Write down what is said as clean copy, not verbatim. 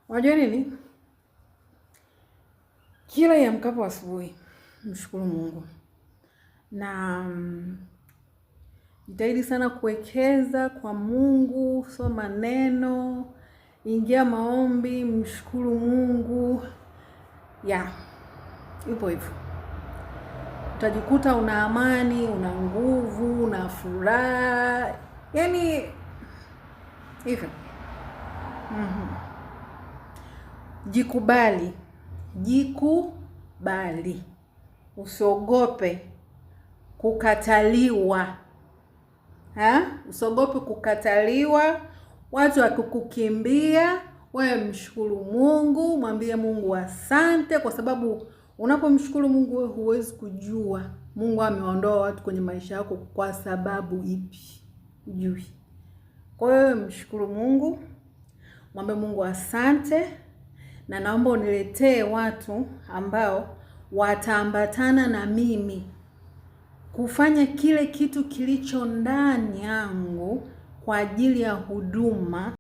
Unajua nini? Kila iamkapo asubuhi mshukuru Mungu. Na jitahidi sana kuwekeza kwa Mungu, soma neno, ingia maombi, mshukuru Mungu. Ipo hivyo. Utajikuta una amani, una nguvu, una furaha. Yaani hivyo. Jikubali. Jikubali. Usiogope kukataliwa. Usiogope kukataliwa. Watu wakikukimbia, wewe mshukuru Mungu, mwambie Mungu asante, kwa sababu unapomshukuru Mungu wewe huwezi kujua Mungu ameondoa watu kwenye maisha yako kwa sababu ipi. Hujui. Kwa hiyo mshukuru Mungu, mwambie Mungu asante, na naomba uniletee watu ambao wataambatana na mimi kufanya kile kitu kilicho ndani yangu kwa ajili ya huduma